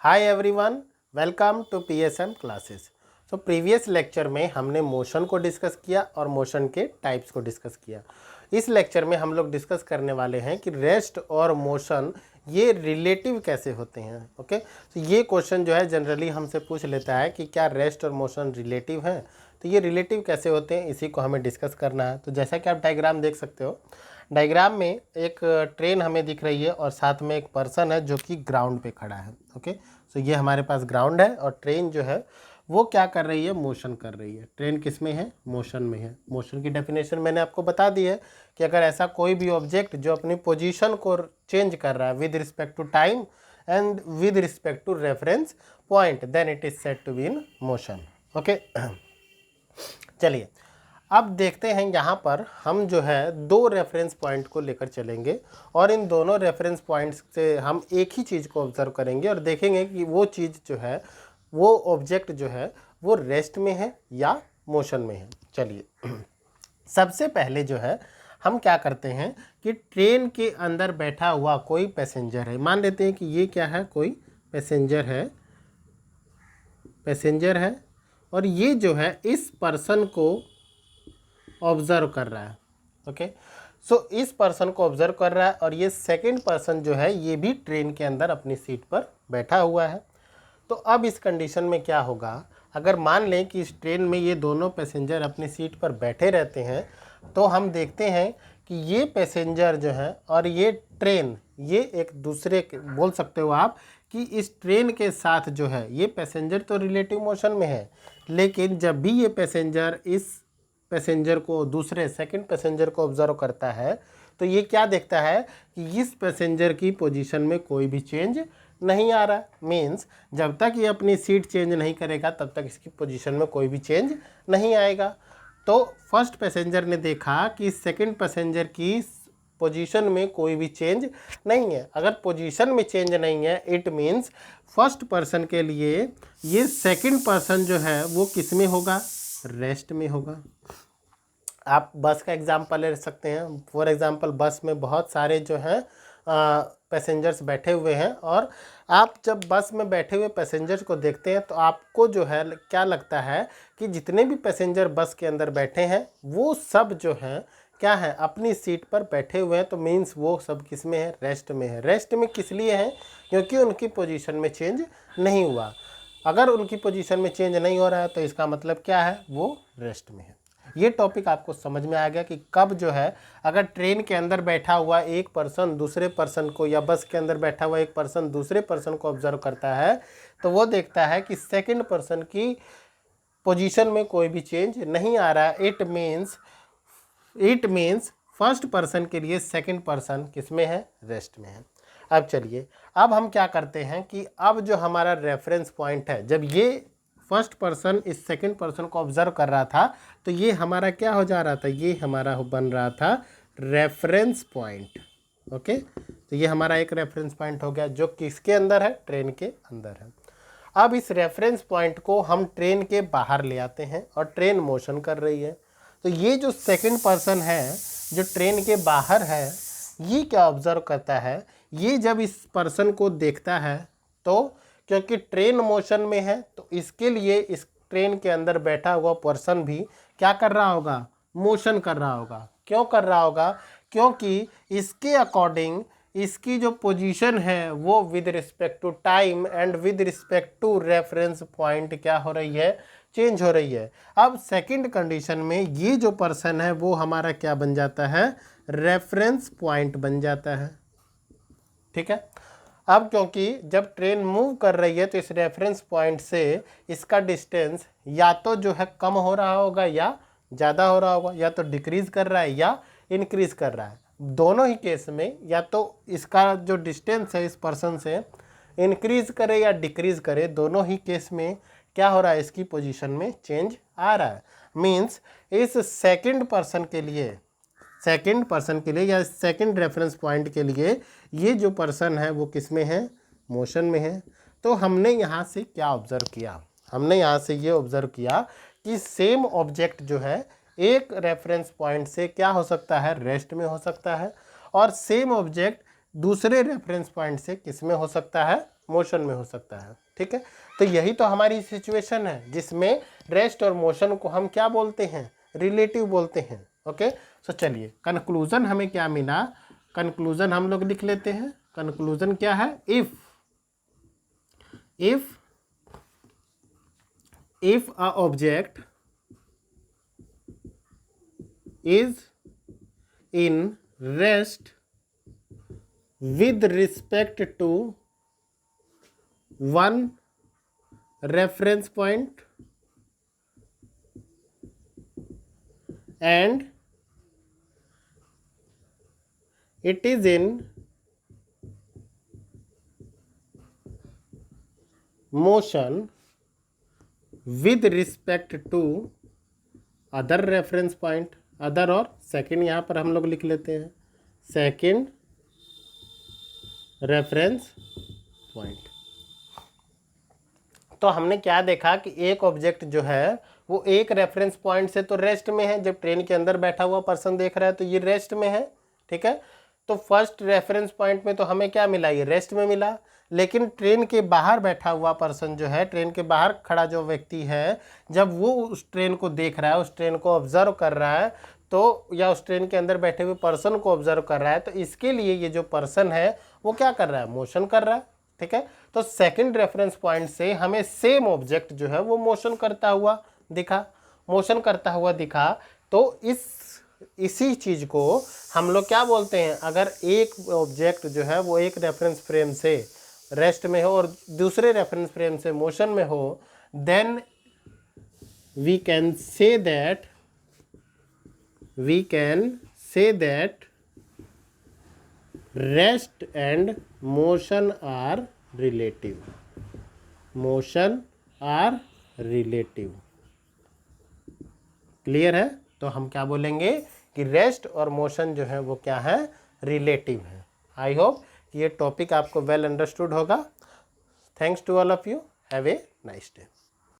Hi everyone, welcome to PSM classes. So previous lecture में हमने motion को discuss किया और मोशन के टाइप्स को डिस्कस किया। इस लेक्चर में हम लोग डिस्कस करने वाले हैं कि रेस्ट और मोशन ये रिलेटिव कैसे होते हैं। ओके, तो ये क्वेश्चन जो है जनरली हमसे पूछ लेता है कि क्या रेस्ट और मोशन रिलेटिव हैं, तो ये रिलेटिव कैसे होते हैं, इसी को हमें डिस्कस करना है। तो जैसा कि आप डायग्राम देख सकते हो, डायग्राम में एक ट्रेन हमें दिख रही है और साथ में एक पर्सन है जो कि ग्राउंड पे खड़ा है। ओके, सो ये हमारे पास ग्राउंड है और ट्रेन जो है वो क्या कर रही है, मोशन कर रही है। ट्रेन किस में है, मोशन में है। मोशन की डेफिनेशन मैंने आपको बता दी है कि अगर ऐसा कोई भी ऑब्जेक्ट जो अपनी पोजीशन को चेंज कर रहा है with respect to time and with respect to reference point, then it is said to be in motion. Okay, चलिए अब देखते हैं। यहाँ पर हम जो है दो रेफरेंस पॉइंट को लेकर चलेंगे और इन दोनों रेफरेंस पॉइंट्स से हम एक ही चीज़ को ऑब्जर्व करेंगे और देखेंगे कि वो चीज़ जो है, वो ऑब्जेक्ट जो है वो रेस्ट में है या मोशन में है। चलिए सबसे पहले जो है हम क्या करते हैं कि ट्रेन के अंदर बैठा हुआ कोई पैसेंजर है। मान लेते हैं कि ये क्या है, कोई पैसेंजर है और ये जो है इस पर्सन को ऑब्जर्व कर रहा है। ओके, सो इस पर्सन को ऑब्जर्व कर रहा है और ये सेकंड पर्सन जो है ये भी ट्रेन के अंदर अपनी सीट पर बैठा हुआ है। तो अब इस कंडीशन में क्या होगा, अगर मान लें कि इस ट्रेन में ये दोनों पैसेंजर अपनी सीट पर बैठे रहते हैं, तो हम देखते हैं कि ये पैसेंजर जो है और ये ट्रेन, ये एक दूसरे के, बोल सकते हो आप कि इस ट्रेन के साथ जो है ये पैसेंजर तो रिलेटिव मोशन में है, लेकिन जब भी ये पैसेंजर इस पैसेंजर को, दूसरे सेकंड पैसेंजर को ऑब्जर्व करता है, तो ये क्या देखता है कि इस पैसेंजर की पोजीशन में कोई भी चेंज नहीं आ रहा। मीन्स जब तक ये अपनी सीट चेंज नहीं करेगा तब तक इसकी पोजीशन में कोई भी चेंज नहीं आएगा। तो फर्स्ट पैसेंजर ने देखा कि सेकंड पैसेंजर की पोजीशन में कोई भी चेंज नहीं है। अगर पोजीशन में चेंज नहीं है, इट मीन्स फर्स्ट पर्सन के लिए ये सेकंड पर्सन जो है वो किस में होगा, रेस्ट में होगा। आप बस का एग्जांपल ले सकते हैं। फॉर एग्जांपल बस में बहुत सारे जो हैं पैसेंजर्स बैठे हुए हैं और आप जब बस में बैठे हुए पैसेंजर्स को देखते हैं तो आपको जो है क्या लगता है कि जितने भी पैसेंजर बस के अंदर बैठे हैं वो सब जो हैं क्या है, अपनी सीट पर बैठे हुए हैं। तो मीन्स वो सब किस में है, रेस्ट में है। रेस्ट में किस लिए है, क्योंकि उनकी पोजीशन में चेंज नहीं हुआ। अगर उनकी पोजीशन में चेंज नहीं हो रहा है तो इसका मतलब क्या है, वो रेस्ट में है। ये टॉपिक आपको समझ में आ गया कि कब जो है अगर ट्रेन के अंदर बैठा हुआ एक पर्सन दूसरे पर्सन को, या बस के अंदर बैठा हुआ एक पर्सन दूसरे पर्सन को ऑब्जर्व करता है तो वो देखता है कि सेकंड पर्सन की पोजीशन में कोई भी चेंज नहीं आ रहा है। इट मीन्स फर्स्ट पर्सन के लिए सेकंड पर्सन किस में है, रेस्ट में है। अब चलिए, अब हम क्या करते हैं कि अब जो हमारा रेफरेंस पॉइंट है, जब ये फर्स्ट पर्सन इस सेकंड पर्सन को ऑब्जर्व कर रहा था तो ये हमारा क्या हो जा रहा था, ये हमारा बन रहा था रेफरेंस पॉइंट। ओके, तो ये हमारा एक रेफरेंस पॉइंट हो गया जो किसके अंदर है, ट्रेन के अंदर है। अब इस रेफरेंस पॉइंट को हम ट्रेन के बाहर ले आते हैं और ट्रेन मोशन कर रही है। तो ये जो सेकंड पर्सन है जो ट्रेन के बाहर है, ये क्या ऑब्जर्व करता है, ये जब इस पर्सन को देखता है तो क्योंकि ट्रेन मोशन में है तो इसके लिए इस ट्रेन के अंदर बैठा हुआ पर्सन भी क्या कर रहा होगा, मोशन कर रहा होगा। क्यों कर रहा होगा, क्योंकि इसके अकॉर्डिंग इसकी जो पोजीशन है वो with respect to time and with respect to reference point क्या हो रही है, चेंज हो रही है। अब सेकंड कंडीशन में ये जो पर्सन है वो हमारा क्या बन जाता है, रेफरेंस पॉइंट बन जाता है। ठीक है, अब क्योंकि जब ट्रेन मूव कर रही है तो इस रेफरेंस पॉइंट से इसका डिस्टेंस या तो जो है कम हो रहा होगा या ज़्यादा हो रहा होगा, या तो डिक्रीज कर रहा है या इंक्रीज कर रहा है। दोनों ही केस में या तो इसका जो डिस्टेंस है इस पर्सन से इंक्रीज करे या डिक्रीज करे, दोनों ही केस में क्या हो रहा है, इसकी पोजीशन में चेंज आ रहा है। मीन्स इस सेकंड पर्सन के लिए या सेकंड रेफरेंस पॉइंट के लिए ये जो पर्सन है वो किस में है, मोशन में है। तो हमने यहाँ से क्या ऑब्जर्व किया, हमने यहाँ से ये ऑब्जर्व किया कि सेम ऑब्जेक्ट जो है एक रेफरेंस पॉइंट से क्या हो सकता है, रेस्ट में हो सकता है, और सेम ऑब्जेक्ट दूसरे रेफरेंस पॉइंट से किस में हो सकता है, मोशन में हो सकता है। ठीक है, तो यही तो हमारी सिचुएशन है जिसमें रेस्ट और मोशन को हम क्या बोलते हैं, रिलेटिव बोलते हैं। ओके, सो चलिए कंक्लूजन हमें क्या मिला, कंक्लूजन हम लोग लिख लेते हैं। कंक्लूजन क्या है, if a object is in rest with respect to one reference point and it is in motion with respect to other reference point, other और सेकंड यहाँ पर हम लोग लिख लेते हैं, सेकंड रेफरेंस पॉइंट। तो हमने क्या देखा कि एक ऑब्जेक्ट जो है वो एक रेफरेंस पॉइंट से तो रेस्ट में है, जब ट्रेन के अंदर बैठा हुआ पर्सन देख रहा है तो ये रेस्ट में है। ठीक है, तो फर्स्ट रेफरेंस पॉइंट में तो हमें क्या मिला, ये रेस्ट में मिला। लेकिन ट्रेन के बाहर बैठा हुआ पर्सन जो है, ट्रेन के बाहर खड़ा जो व्यक्ति है, जब वो उस ट्रेन को देख रहा है, उस ट्रेन को ऑब्जर्व कर रहा है, तो या उस ट्रेन के अंदर बैठे हुए पर्सन को ऑब्जर्व कर रहा है, तो इसके लिए ये जो पर्सन है वो क्या कर रहा है, मोशन कर रहा है। ठीक है, तो सेकंड रेफरेंस पॉइंट से हमें सेम ऑब्जेक्ट जो है वो मोशन करता हुआ दिखा, मोशन करता हुआ दिखा। तो इसी चीज को हम लोग क्या बोलते हैं, अगर एक ऑब्जेक्ट जो है वो एक रेफरेंस फ्रेम से रेस्ट में हो और दूसरे रेफरेंस फ्रेम से मोशन में हो, then we can say that rest and motion are relative, motion are relative. Clear है, तो हम क्या बोलेंगे कि रेस्ट और मोशन जो है वो क्या है, रिलेटिव है। आई होप ये टॉपिक आपको वेल अंडरस्टूड होगा। Thanks to all of you, have a nice day.